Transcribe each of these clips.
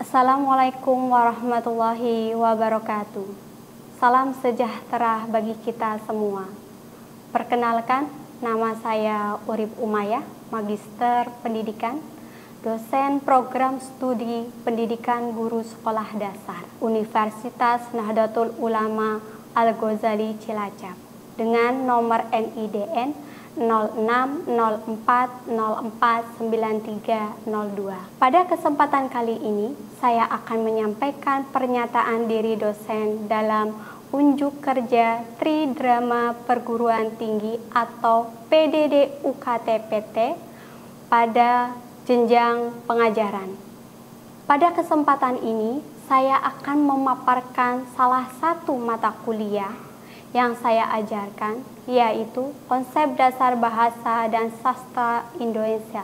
Assalamualaikum warahmatullahi wabarakatuh. Salam sejahtera bagi kita semua. Perkenalkan, nama saya Urip Umayah, Magister Pendidikan, dosen program studi Pendidikan Guru Sekolah Dasar, Universitas Nahdlatul Ulama Al-Ghazali Cilacap, dengan nomor NIDN 0604049302. Pada kesempatan kali ini, saya akan menyampaikan pernyataan diri dosen dalam unjuk kerja Tri Drama Perguruan Tinggi atau PDD UKT-PT pada jenjang pengajaran. Pada kesempatan ini, saya akan memaparkan salah satu mata kuliah yang saya ajarkan, yaitu Konsep Dasar Bahasa dan Sastra Indonesia.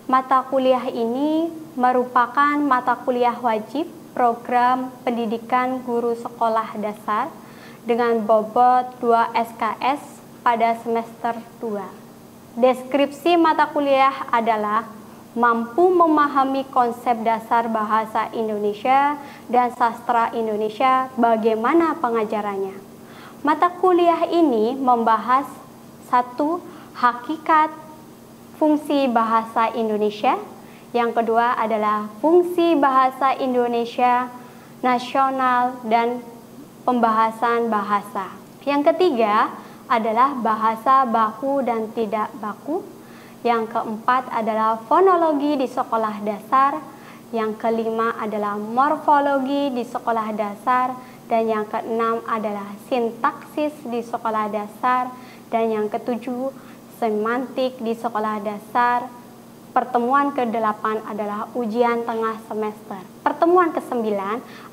Mata kuliah ini merupakan mata kuliah wajib program pendidikan guru sekolah dasar dengan bobot 2 SKS pada semester 2. Deskripsi mata kuliah adalah mampu memahami konsep dasar bahasa Indonesia dan sastra Indonesia, bagaimana pengajarannya. Mata kuliah ini membahas 1. Hakikat fungsi bahasa Indonesia. Yang kedua adalah fungsi bahasa Indonesia nasional dan pembahasan bahasa. Yang ketiga adalah bahasa baku dan tidak baku. Yang keempat adalah fonologi di sekolah dasar. Yang kelima adalah morfologi di sekolah dasar. Dan yang keenam adalah sintaksis di sekolah dasar. Dan yang ketujuh, semantik di sekolah dasar. Pertemuan ke-8 adalah ujian tengah semester. Pertemuan ke-9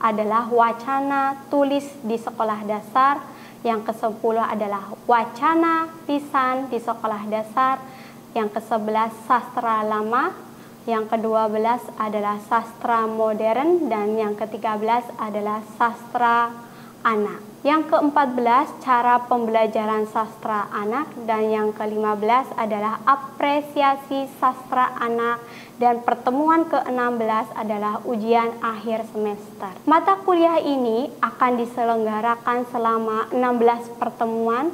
adalah wacana tulis di sekolah dasar. Yang ke-10 adalah wacana lisan di sekolah dasar. Yang ke-11 sastra lama. Yang ke-12 adalah sastra modern, dan yang ke-13 adalah sastra anak. Yang ke-14 cara pembelajaran sastra anak, dan yang ke-15 adalah apresiasi sastra anak, dan pertemuan ke-16 adalah ujian akhir semester. Mata kuliah ini akan diselenggarakan selama 16 pertemuan.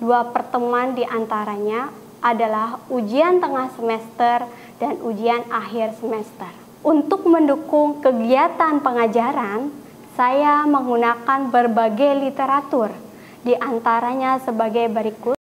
2 pertemuan diantaranya adalah ujian tengah semester dan ujian akhir semester. Untuk mendukung kegiatan pengajaran, saya menggunakan berbagai literatur, di antaranya sebagai berikut.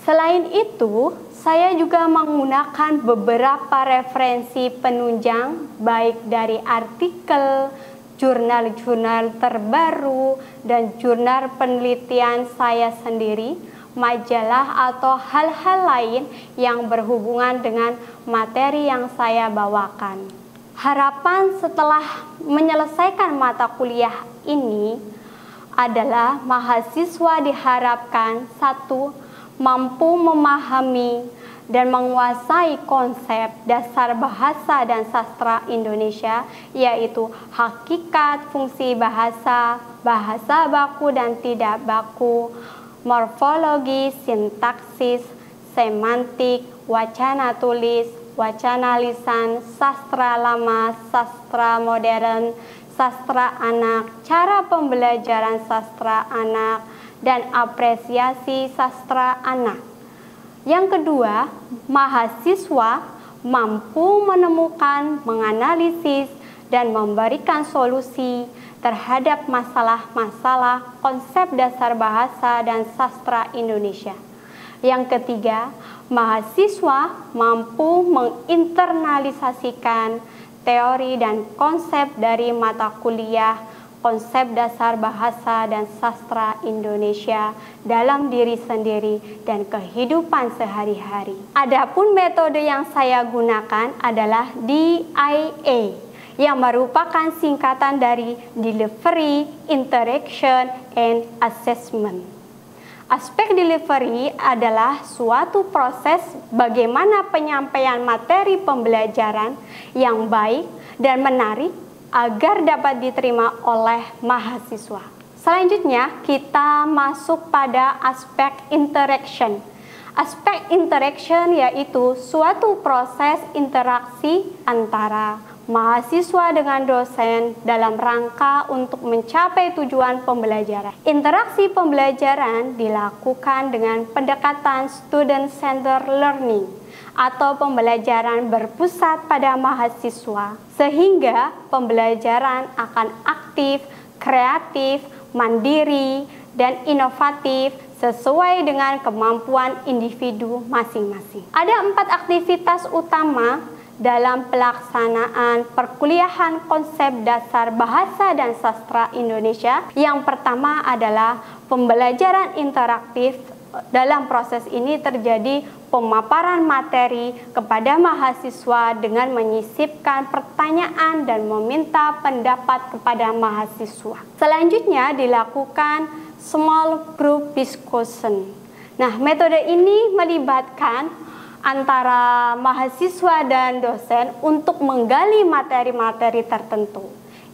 Selain itu, saya juga menggunakan beberapa referensi penunjang, baik dari artikel, jurnal-jurnal terbaru, dan jurnal penelitian saya sendiri, majalah atau hal-hal lain yang berhubungan dengan materi yang saya bawakan. Harapan setelah menyelesaikan mata kuliah ini adalah mahasiswa diharapkan 1. Mampu memahami dan menguasai konsep dasar bahasa dan sastra Indonesia, yaitu hakikat fungsi bahasa, bahasa baku dan tidak baku, morfologi, sintaksis, semantik, wacana tulis, wacana lisan, sastra lama, sastra modern, sastra anak, cara pembelajaran sastra anak, dan apresiasi sastra anak. Yang kedua, mahasiswa mampu menemukan, menganalisis, dan memberikan solusi terhadap masalah-masalah konsep dasar bahasa dan sastra Indonesia. Yang ketiga, mahasiswa mampu menginternalisasikan teori dan konsep dari mata kuliah Konsep Dasar Bahasa dan Sastra Indonesia dalam diri sendiri dan kehidupan sehari-hari. Adapun metode yang saya gunakan adalah DIA, yang merupakan singkatan dari Delivery, Interaction, and Assessment. Aspek delivery adalah suatu proses bagaimana penyampaian materi pembelajaran yang baik dan menarik agar dapat diterima oleh mahasiswa. Selanjutnya, kita masuk pada aspek interaction Aspek interaction yaitu suatu proses interaksi antara mahasiswa dengan dosen dalam rangka untuk mencapai tujuan pembelajaran. Interaksi pembelajaran dilakukan dengan pendekatan student-centered learning atau pembelajaran berpusat pada mahasiswa, sehingga pembelajaran akan aktif, kreatif, mandiri, dan inovatif sesuai dengan kemampuan individu masing-masing. Ada 4 aktivitas utama dalam pelaksanaan perkuliahan konsep dasar bahasa dan sastra Indonesia. Yang pertama adalah pembelajaran interaktif. Dalam proses ini terjadi pemaparan materi kepada mahasiswa dengan menyisipkan pertanyaan dan meminta pendapat kepada mahasiswa. Selanjutnya dilakukan small group discussion. Nah, metode ini melibatkan antara mahasiswa dan dosen untuk menggali materi-materi tertentu.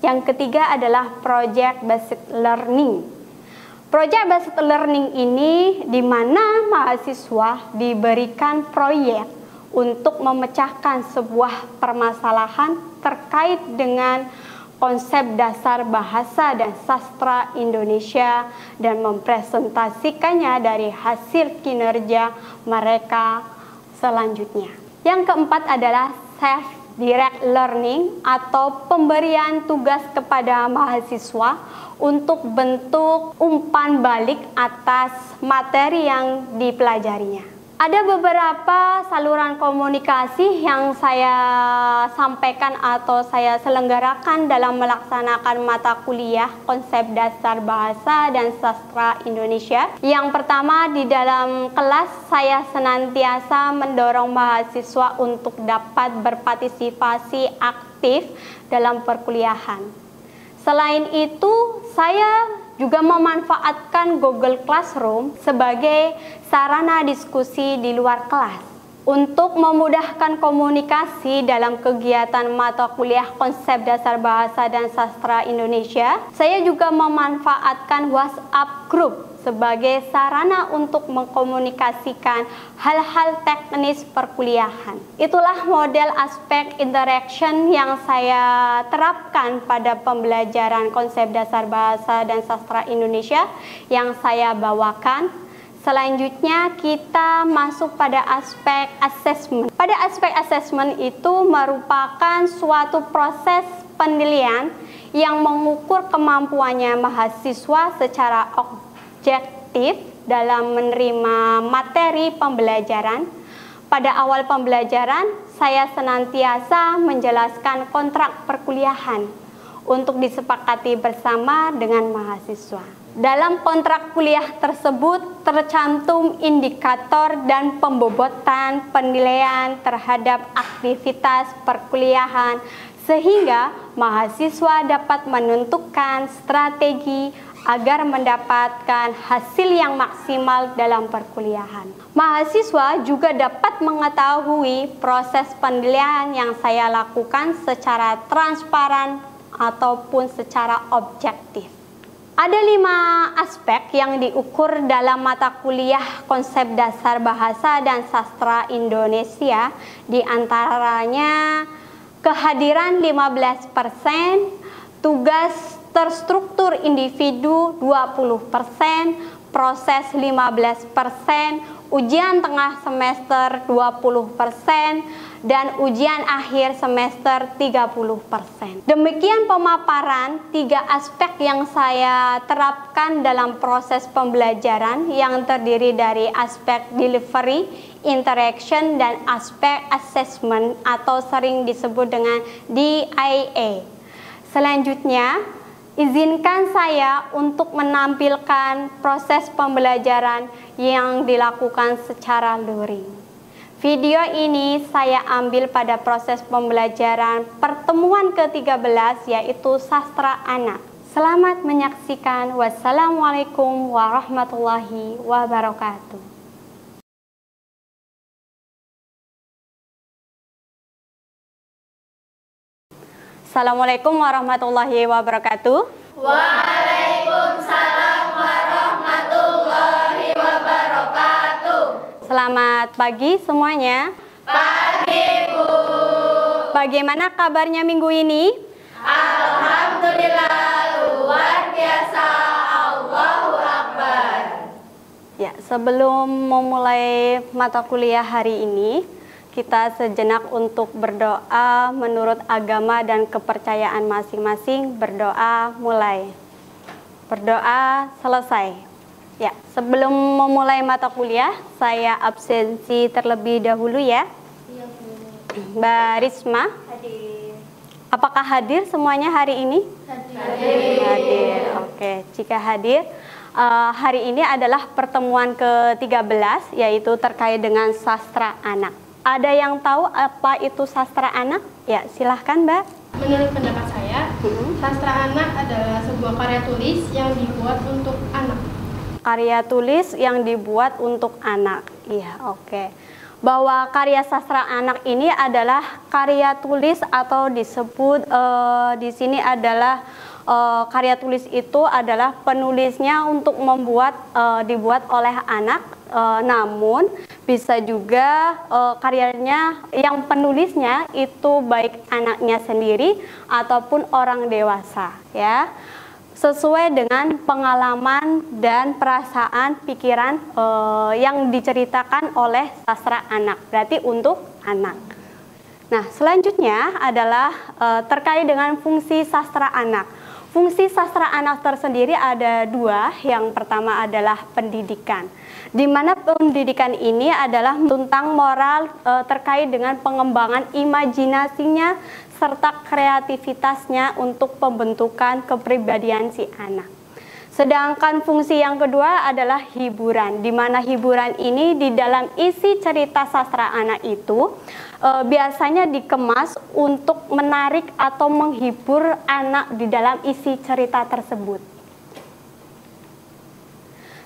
Yang ketiga adalah project based learning. Project based learning ini di mana mahasiswa diberikan proyek untuk memecahkan sebuah permasalahan terkait dengan konsep dasar bahasa dan sastra Indonesia dan mempresentasikannya dari hasil kinerja mereka selanjutnya. Yang keempat adalah self-direct learning atau pemberian tugas kepada mahasiswa untuk bentuk umpan balik atas materi yang dipelajarinya. Ada beberapa saluran komunikasi yang saya sampaikan atau saya selenggarakan dalam melaksanakan mata kuliah konsep dasar bahasa dan sastra Indonesia. Yang pertama, di dalam kelas saya senantiasa mendorong mahasiswa untuk dapat berpartisipasi aktif dalam perkuliahan. Selain itu, saya juga memanfaatkan Google Classroom sebagai sarana diskusi di luar kelas. Untuk memudahkan komunikasi dalam kegiatan mata kuliah konsep dasar bahasa dan sastra Indonesia, saya juga memanfaatkan WhatsApp Group sebagai sarana untuk mengkomunikasikan hal-hal teknis perkuliahan. Itulah model aspek interaction yang saya terapkan pada pembelajaran konsep dasar bahasa dan sastra Indonesia yang saya bawakan. Selanjutnya kita masuk pada aspek assessment. Pada aspek assessment itu merupakan suatu proses penilaian yang mengukur kemampuannya mahasiswa secara objektif dalam menerima materi pembelajaran. Pada awal pembelajaran, saya senantiasa menjelaskan kontrak perkuliahan untuk disepakati bersama dengan mahasiswa. Dalam kontrak kuliah tersebut tercantum indikator dan pembobotan penilaian terhadap aktivitas perkuliahan sehingga mahasiswa dapat menentukan strategi agar mendapatkan hasil yang maksimal dalam perkuliahan. Mahasiswa juga dapat mengetahui proses penilaian yang saya lakukan secara transparan ataupun secara objektif. Ada 5 aspek yang diukur dalam mata kuliah konsep dasar bahasa dan sastra Indonesia, di antaranya kehadiran 15%, tugas terstruktur individu 20%, proses 15%, ujian tengah semester 20%, dan ujian akhir semester 30%. Demikian pemaparan 3 aspek yang saya terapkan dalam proses pembelajaran yang terdiri dari aspek delivery, interaction, dan aspek assessment atau sering disebut dengan DIA. Selanjutnya, izinkan saya untuk menampilkan proses pembelajaran yang dilakukan secara luring. Video ini saya ambil pada proses pembelajaran pertemuan ke-13 yaitu sastra anak. Selamat menyaksikan. Wassalamualaikum warahmatullahi wabarakatuh. Assalamualaikum warahmatullahi wabarakatuh. Waalaikumsalam warahmatullahi wabarakatuh. Selamat pagi semuanya. Pagi, Bu. Bagaimana kabarnya minggu ini? Alhamdulillah, luar biasa. Allahu Akbar. Ya, sebelum memulai mata kuliah hari ini, kita sejenak untuk berdoa menurut agama dan kepercayaan masing-masing. Berdoa mulai. Berdoa selesai. Ya, sebelum memulai mata kuliah, saya absensi terlebih dahulu ya. Mbak Risma, Hadir. apakah hadir semuanya hari ini? Hadir. Hadir. Oke, jika hadir, hari ini adalah pertemuan ke-13, yaitu terkait dengan sastra anak. Ada yang tahu apa itu sastra anak? Ya, silahkan Mbak. Menurut pendapat saya, sastra anak adalah sebuah karya tulis yang dibuat untuk anak. Karya tulis yang dibuat untuk anak. Iya, oke. Bahwa karya sastra anak ini adalah karya tulis atau disebut di sini adalah karya tulis itu adalah penulisnya untuk dibuat oleh anak, namun bisa juga karyanya yang penulisnya itu baik anaknya sendiri ataupun orang dewasa, ya. Sesuai dengan pengalaman dan perasaan pikiran yang diceritakan oleh sastra anak, berarti untuk anak. Nah, selanjutnya adalah terkait dengan fungsi sastra anak. Fungsi sastra anak tersendiri ada dua. Yang pertama adalah pendidikan, di mana pendidikan ini adalah tentang moral terkait dengan pengembangan imajinasinya serta kreativitasnya untuk pembentukan kepribadian si anak. Sedangkan fungsi yang kedua adalah hiburan, di mana hiburan ini di dalam isi cerita sastra anak itu biasanya dikemas untuk menarik atau menghibur anak di dalam isi cerita tersebut.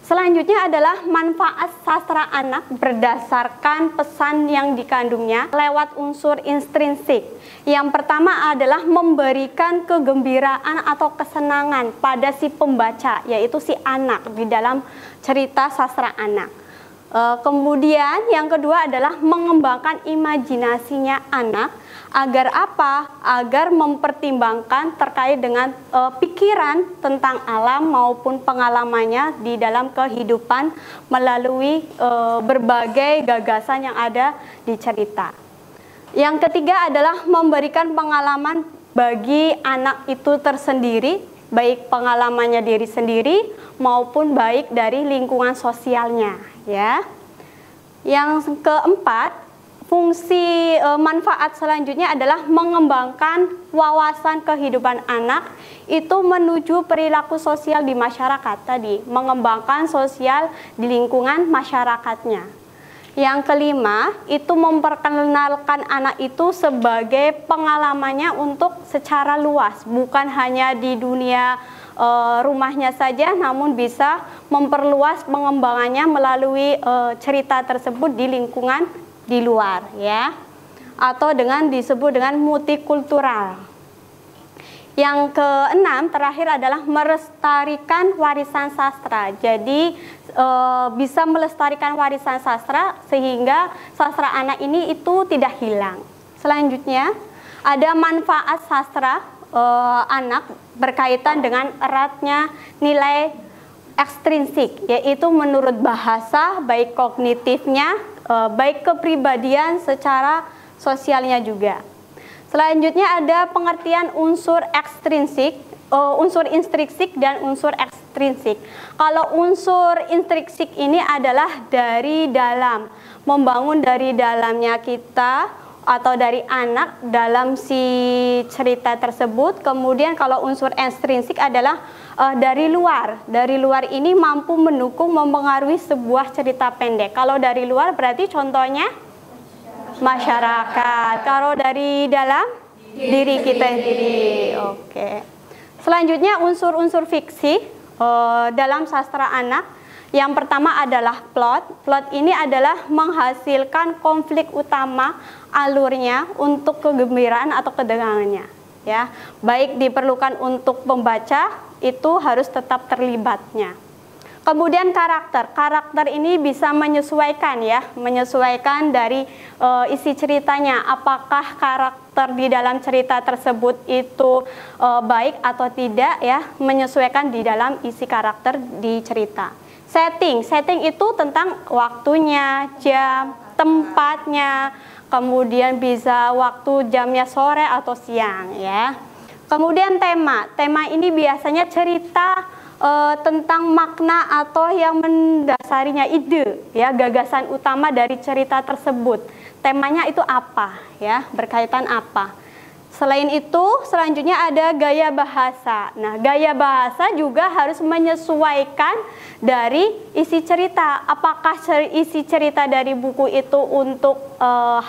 Selanjutnya adalah manfaat sastra anak berdasarkan pesan yang dikandungnya lewat unsur intrinsik. Yang pertama adalah memberikan kegembiraan atau kesenangan pada si pembaca, yaitu si anak di dalam cerita sastra anak. Kemudian yang kedua adalah mengembangkan imajinasinya anak. Agar apa? Agar mempertimbangkan terkait dengan pikiran tentang alam maupun pengalamannya di dalam kehidupan melalui berbagai gagasan yang ada di cerita. Yang ketiga adalah memberikan pengalaman bagi anak itu tersendiri, baik pengalamannya diri sendiri maupun baik dari lingkungan sosialnya, ya. Yang keempat, fungsi manfaat selanjutnya adalah mengembangkan wawasan kehidupan anak itu menuju perilaku sosial di masyarakat tadi, mengembangkan sosial di lingkungan masyarakatnya. Yang kelima, itu memperkenalkan anak itu sebagai pengalamannya untuk secara luas, bukan hanya di dunia rumahnya saja, namun bisa memperluas pengembangannya melalui cerita tersebut di lingkungan di luar, ya, atau disebut dengan multikultural. Yang keenam terakhir adalah melestarikan warisan sastra. Jadi bisa melestarikan warisan sastra sehingga sastra anak ini itu tidak hilang. Selanjutnya ada manfaat sastra anak berkaitan dengan eratnya nilai ekstrinsik, yaitu menurut bahasa baik kognitifnya, baik kepribadian secara sosialnya juga. Selanjutnya ada pengertian unsur ekstrinsik, unsur intrinsik dan unsur ekstrinsik. Kalau unsur intrinsik ini adalah dari dalam, membangun dari dalamnya kita atau dari anak dalam si cerita tersebut. Kemudian kalau unsur ekstrinsik adalah dari luar. Dari luar ini mampu mendukung, mempengaruhi sebuah cerita pendek. Kalau dari luar berarti contohnya masyarakat. Kalau dari dalam diri kita sendiri. Oke. Selanjutnya unsur-unsur fiksi dalam sastra anak. Yang pertama adalah plot. Plot ini adalah menghasilkan konflik utama alurnya untuk kegembiraan atau ketegangannya. Ya, baik diperlukan untuk pembaca itu harus tetap terlibatnya. Kemudian karakter. Karakter ini bisa menyesuaikan ya, menyesuaikan dari isi ceritanya. Apakah karakter di dalam cerita tersebut itu baik atau tidak ya, menyesuaikan di dalam isi karakter di cerita. Setting. Setting itu tentang waktunya, jam, tempatnya, kemudian bisa waktu jamnya sore atau siang ya. Kemudian tema. Tema ini biasanya cerita tentang makna atau yang mendasarinya, ide ya, gagasan utama dari cerita tersebut. Temanya itu apa ya, berkaitan apa. Selain itu selanjutnya ada gaya bahasa. Nah, gaya bahasa juga harus menyesuaikan dari isi cerita. Apakah isi cerita dari buku itu untuk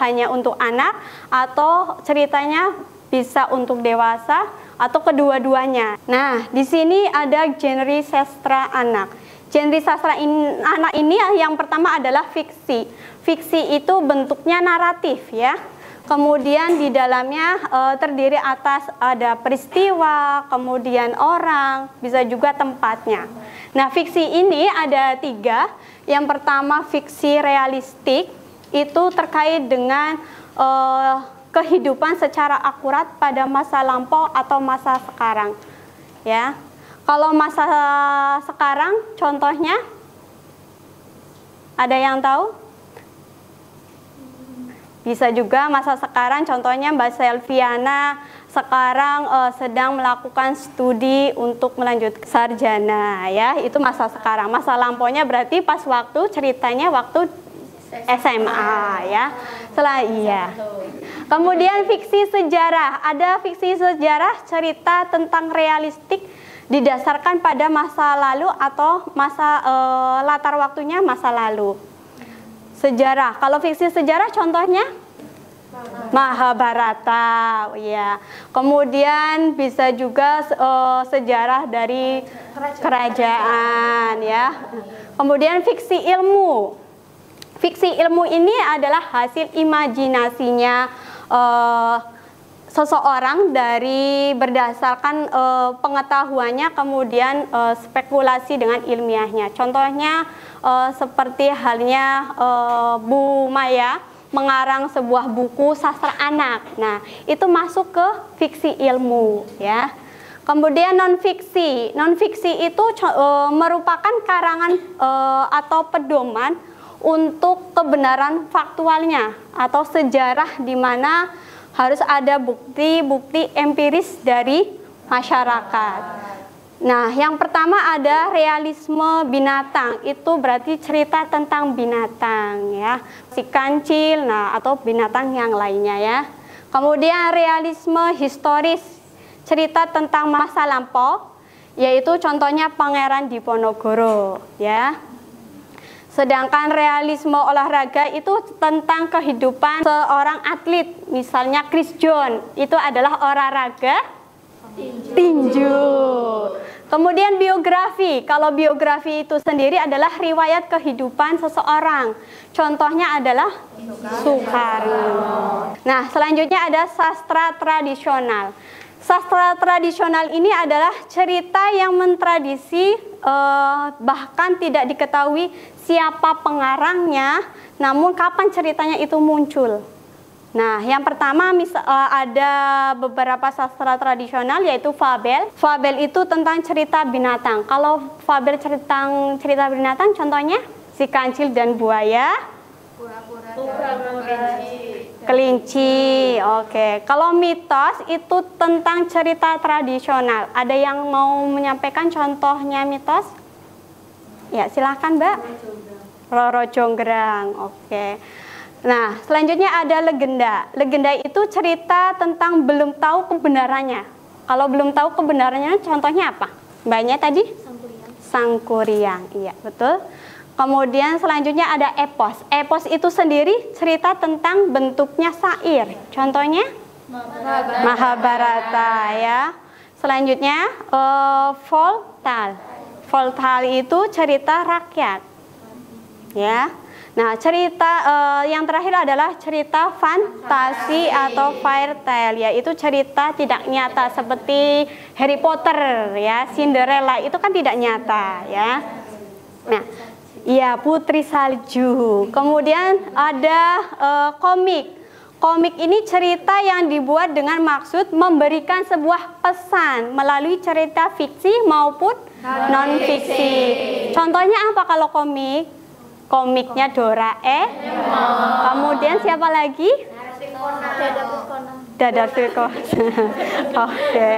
hanya untuk anak atau ceritanya bisa untuk dewasa atau kedua-duanya. Nah, di sini ada genre sastra anak. Genre sastra anak ini yang pertama adalah fiksi. Fiksi itu bentuknya naratif ya. Kemudian di dalamnya terdiri atas ada peristiwa, kemudian orang, bisa juga tempatnya. Nah, fiksi ini ada 3. Yang pertama fiksi realistik, itu terkait dengan kehidupan secara akurat pada masa lampau atau masa sekarang ya. Kalau masa sekarang contohnya ada yang tahu? Bisa juga masa sekarang contohnya Mbak Selviana sekarang sedang melakukan studi untuk melanjut sarjana ya, itu masa sekarang. Masa lampaunya berarti pas waktu ceritanya waktu SMA ya. Iya. Kemudian fiksi sejarah. Ada fiksi sejarah cerita tentang realistik didasarkan pada masa lalu atau masa latar waktunya masa lalu. Sejarah. Kalau fiksi sejarah contohnya Mahabharata ya. Kemudian bisa juga sejarah dari kerajaan ya. Kemudian fiksi ilmu. Fiksi ilmu ini adalah hasil imajinasinya seseorang dari berdasarkan pengetahuannya, kemudian spekulasi dengan ilmiahnya. Contohnya seperti halnya Bu Maya mengarang sebuah buku sastra anak. Nah, itu masuk ke fiksi ilmu ya. Kemudian non-fiksi. Non-fiksi itu merupakan karangan atau pedoman untuk kebenaran faktualnya atau sejarah di mana harus ada bukti-bukti empiris dari masyarakat. Nah, yang pertama ada realisme binatang. Itu berarti cerita tentang binatang ya. Si kancil, nah atau binatang yang lainnya ya. Kemudian realisme historis, cerita tentang masa lampau, yaitu contohnya Pangeran Diponegoro ya. Sedangkan realisme olahraga itu tentang kehidupan seorang atlet, misalnya Chris John, itu adalah olahraga tinju. Kemudian biografi, kalau biografi itu sendiri adalah riwayat kehidupan seseorang. Contohnya adalah Soekarno. Nah, selanjutnya ada sastra tradisional. Sastra tradisional ini adalah cerita yang mentradisi, bahkan tidak diketahui siapa pengarangnya, namun kapan ceritanya itu muncul. Nah, yang pertama ada beberapa sastra tradisional yaitu fabel. Fabel itu tentang cerita binatang. Kalau fabel tentang cerita binatang contohnya Si Kancil dan Buaya, Kelinci. Oke. Kalau mitos itu tentang cerita tradisional. Ada yang mau menyampaikan contohnya mitos? Ya, silakan Mbak. Roro Jonggrang. Oke. Nah, selanjutnya ada legenda. Legenda itu cerita tentang belum tahu kebenarannya. Kalau belum tahu kebenarannya, contohnya apa? Mbaknya tadi? Sangkuriang. Iya, betul. Kemudian selanjutnya ada epos. Epos itu sendiri cerita tentang bentuknya syair. Contohnya? Mahabharata ya. Selanjutnya Voltal. Voltal itu cerita rakyat. Ya. Nah, cerita yang terakhir adalah cerita fantasi atau fairy tale, yaitu cerita tidak nyata seperti Harry Potter ya, Cinderella itu kan tidak nyata ya. Nah, iya, Putri Salju. Kemudian ada komik. Komik ini cerita yang dibuat dengan maksud memberikan sebuah pesan melalui cerita fiksi maupun non-fiksi. Contohnya apa kalau komik? Komiknya Kemudian siapa lagi? Dadapil Conan. Oke.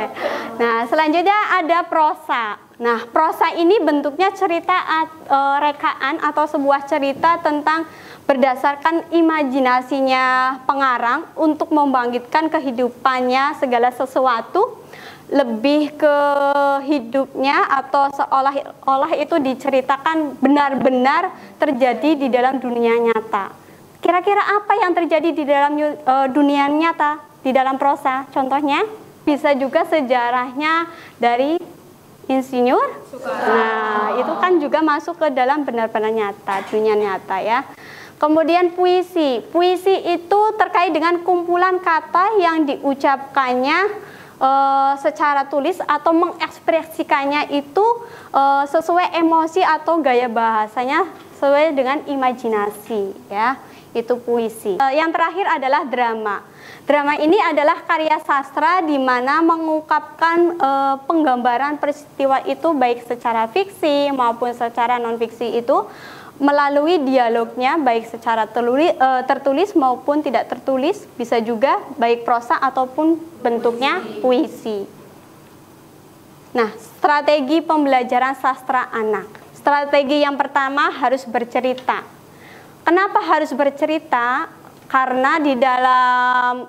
Nah, selanjutnya ada prosa. Nah, prosa ini bentuknya cerita rekaan atau sebuah cerita tentang berdasarkan imajinasinya pengarang untuk membangkitkan kehidupannya segala sesuatu, lebih ke hidupnya atau seolah-olah itu diceritakan benar-benar terjadi di dalam dunia nyata. Kira-kira apa yang terjadi di dalam dunia nyata, di dalam prosa? Contohnya bisa juga sejarahnya dari insinyur. Nah, itu kan juga masuk ke dalam benar-benar nyata, dunia nyata ya. Kemudian puisi. Puisi itu terkait dengan kumpulan kata yang diucapkannya secara tulis atau mengekspresikannya itu sesuai emosi atau gaya bahasanya sesuai dengan imajinasi ya. Itu puisi. Yang terakhir adalah drama. Drama ini adalah karya sastra di mana mengungkapkan penggambaran peristiwa itu baik secara fiksi maupun secara non-fiksi itu melalui dialognya baik secara tertulis maupun tidak tertulis, bisa juga baik prosa ataupun bentuknya puisi. Nah, strategi pembelajaran sastra anak. Strategi yang pertama harus bercerita. Kenapa harus bercerita? Karena di dalam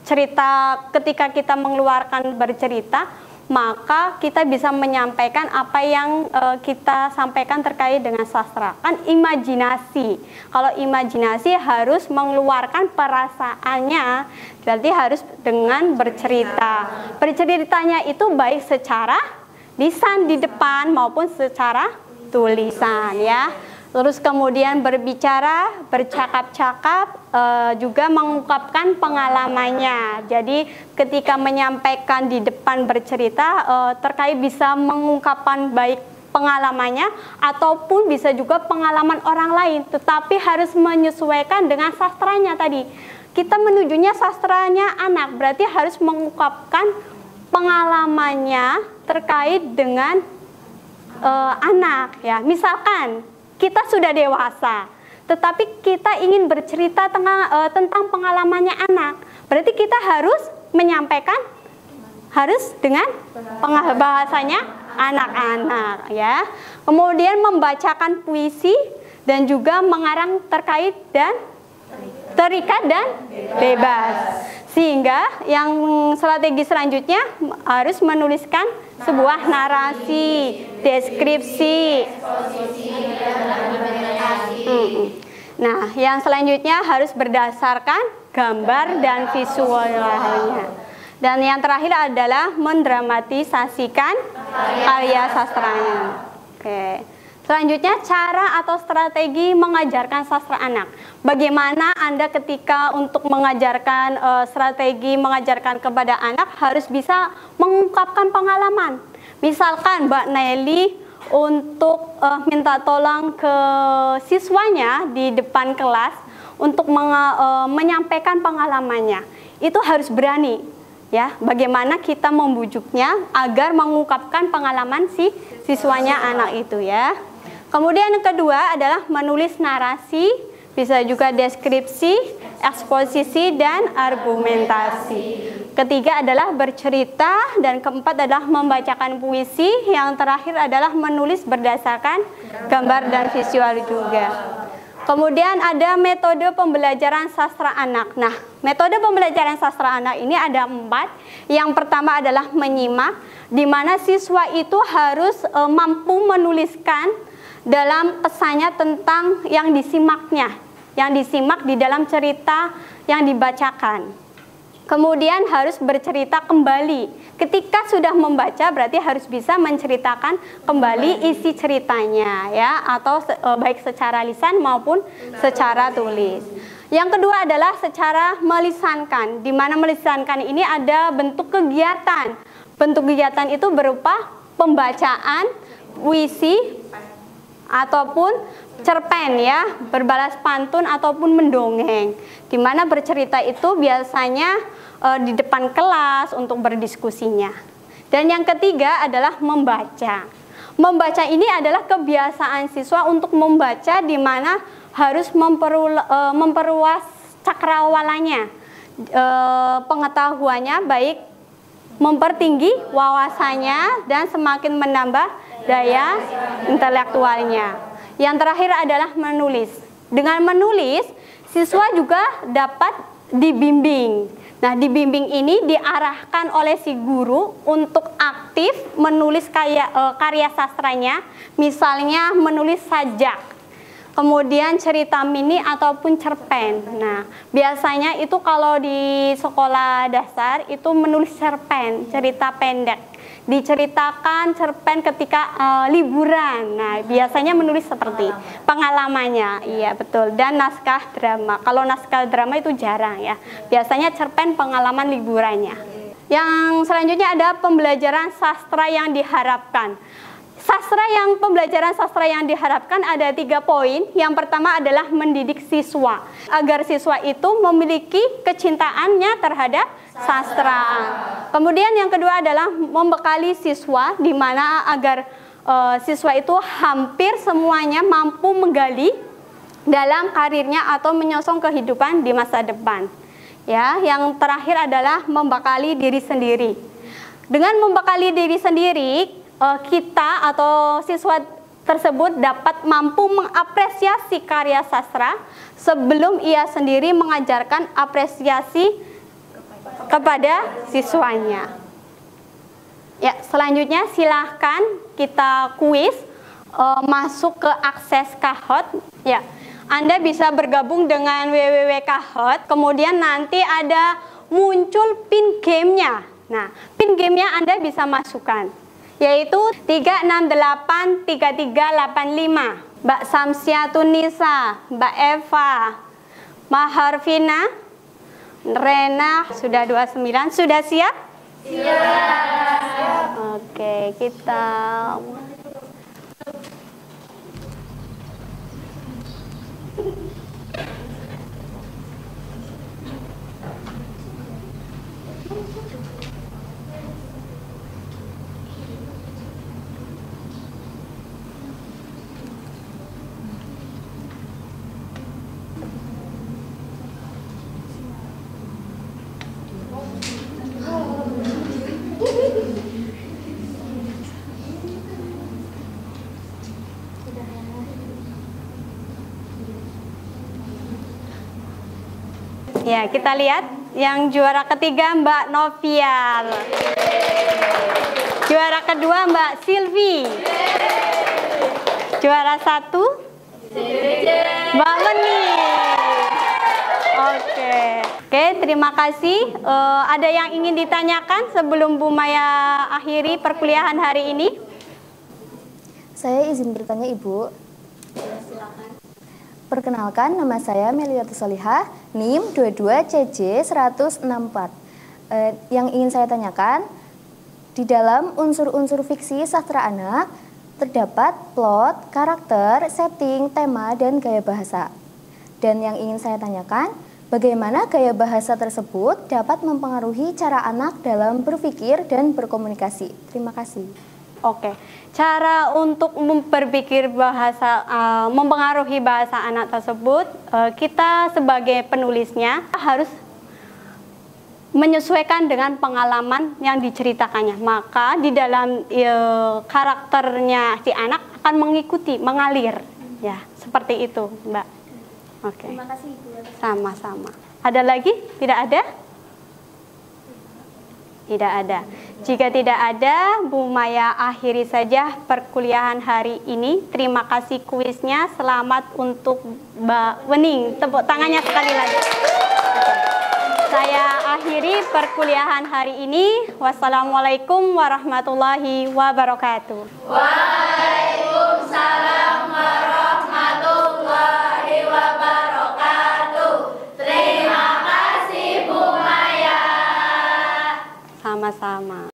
cerita, ketika kita mengeluarkan bercerita, maka kita bisa menyampaikan apa yang kita sampaikan terkait dengan sastra. Kan imajinasi. Kalau imajinasi harus mengeluarkan perasaannya, berarti harus dengan bercerita. Berceritanya itu baik secara lisan di depan maupun secara tulisan ya. Terus kemudian berbicara, bercakap-cakap, juga mengungkapkan pengalamannya. Jadi ketika menyampaikan di depan bercerita, terkait bisa mengungkapkan baik pengalamannya ataupun bisa juga pengalaman orang lain. Tetapi harus menyesuaikan dengan sastranya tadi. Kita menujunya sastranya anak, berarti harus mengungkapkan pengalamannya terkait dengan anak. Ya, misalkan kita sudah dewasa, tetapi kita ingin bercerita tentang pengalamannya anak. Berarti kita harus menyampaikan harus dengan bahasanya anak-anak ya. Kemudian membacakan puisi dan juga mengarang terkait dan terikat dan bebas. Sehingga yang strategi selanjutnya harus menuliskan sebuah narasi, deskripsi. Nah, yang selanjutnya harus berdasarkan gambar dan visualnya. Dan yang terakhir adalah mendramatisasikan karya sastranya. Oke. Selanjutnya, cara atau strategi mengajarkan sastra anak. Bagaimana Anda ketika untuk mengajarkan strategi mengajarkan kepada anak harus bisa mengungkapkan pengalaman. Misalkan Mbak Nelly untuk minta tolong ke siswanya di depan kelas untuk menyampaikan pengalamannya. Itu harus berani. Ya, bagaimana kita membujuknya agar mengungkapkan pengalaman si siswanya anak itu ya. Kemudian yang kedua adalah menulis narasi, bisa juga deskripsi, eksposisi, dan argumentasi. Ketiga adalah bercerita, dan keempat adalah membacakan puisi. Yang terakhir adalah menulis berdasarkan gambar dan visual juga. Kemudian ada metode pembelajaran sastra anak. Nah, metode pembelajaran sastra anak ini ada 4. Yang pertama adalah menyimak, di mana siswa itu harus mampu menuliskan dalam pesannya tentang yang disimaknya, yang disimak di dalam cerita yang dibacakan. Kemudian harus bercerita kembali. Ketika sudah membaca berarti harus bisa menceritakan kembali isi ceritanya ya, atau baik secara lisan maupun secara tulis. Yang kedua adalah secara melisankan. Di mana melisankan ini ada bentuk kegiatan. Bentuk kegiatan itu berupa pembacaan, puisi ataupun cerpen ya, berbalas pantun ataupun mendongeng. Di mana bercerita itu biasanya di depan kelas untuk berdiskusinya. Dan yang ketiga adalah membaca. Membaca ini adalah kebiasaan siswa untuk membaca, di mana harus memperluas cakrawalannya, pengetahuannya, baik mempertinggi wawasannya dan semakin menambah daya intelektualnya. Yang terakhir adalah menulis. Dengan menulis, siswa juga dapat dibimbing. Nah, dibimbing ini diarahkan oleh si guru untuk aktif menulis karya sastranya, misalnya menulis sajak, kemudian cerita mini ataupun cerpen. Nah, biasanya itu kalau di sekolah dasar itu menulis cerpen, cerita pendek. Diceritakan cerpen ketika liburan. Nah, biasanya menulis seperti pengalamannya. Iya, betul. Dan naskah drama. Kalau naskah drama itu jarang ya. Biasanya cerpen pengalaman liburannya. Yang selanjutnya ada pembelajaran sastra yang diharapkan. Pembelajaran sastra yang diharapkan ada 3 poin. Yang pertama adalah mendidik siswa, agar siswa itu memiliki kecintaannya terhadap sastra. Kemudian yang kedua adalah membekali siswa, di mana agar siswa itu hampir semuanya mampu menggali dalam karirnya atau menyongsong kehidupan di masa depan. Ya, yang terakhir adalah membekali diri sendiri. Dengan membekali diri sendiri, kita atau siswa tersebut dapat mampu mengapresiasi karya sastra sebelum ia sendiri mengajarkan apresiasi kepada siswanya. Ya, selanjutnya silahkan kita kuis, masuk ke akses Kahoot. Ya, Anda bisa bergabung dengan www.kahoot. Kemudian nanti ada muncul pin gamenya. Nah, pin gamenya Anda bisa masukkan, yaitu 3683385. Mbak Samsiatunisa, Mbak Eva, Maharvina, Rena sudah 29. Sudah siap? Siap. Oke, kita ya, kita lihat yang juara ketiga Mbak Novial. Juara kedua Mbak Silvi. Juara 1 Mbak Weni. Oke, terima kasih. Ada yang ingin ditanyakan sebelum Bu Maya akhiri perkuliahan hari ini? Saya izin bertanya, Ibu. Silakan. Perkenalkan, nama saya Meliati Solihah, NIM 22CJ164. Yang ingin saya tanyakan, di dalam unsur-unsur fiksi sastra anak, terdapat plot, karakter, setting, tema, dan gaya bahasa. Dan yang ingin saya tanyakan, bagaimana gaya bahasa tersebut dapat mempengaruhi cara anak dalam berpikir dan berkomunikasi? Terima kasih. Oke, cara untuk berpikir bahasa, mempengaruhi bahasa anak tersebut, kita sebagai penulisnya harus menyesuaikan dengan pengalaman yang diceritakannya. Maka di dalam karakternya si anak akan mengikuti, mengalir, ya seperti itu, Mbak. Oke. Terima kasih, Ibu. Sama-sama. Ada lagi? Tidak ada? Tidak ada. Jika tidak ada, Bu Maya akhiri saja perkuliahan hari ini. Terima kasih kuisnya. Selamat untuk Mbak Wening. Tepuk tangannya sekali lagi. Saya akhiri perkuliahan hari ini. Wassalamualaikum warahmatullahi wabarakatuh. Waalaikumsalam warahmatullahi wabarakatuh. Terima kasih Bu Maya. Sama-sama.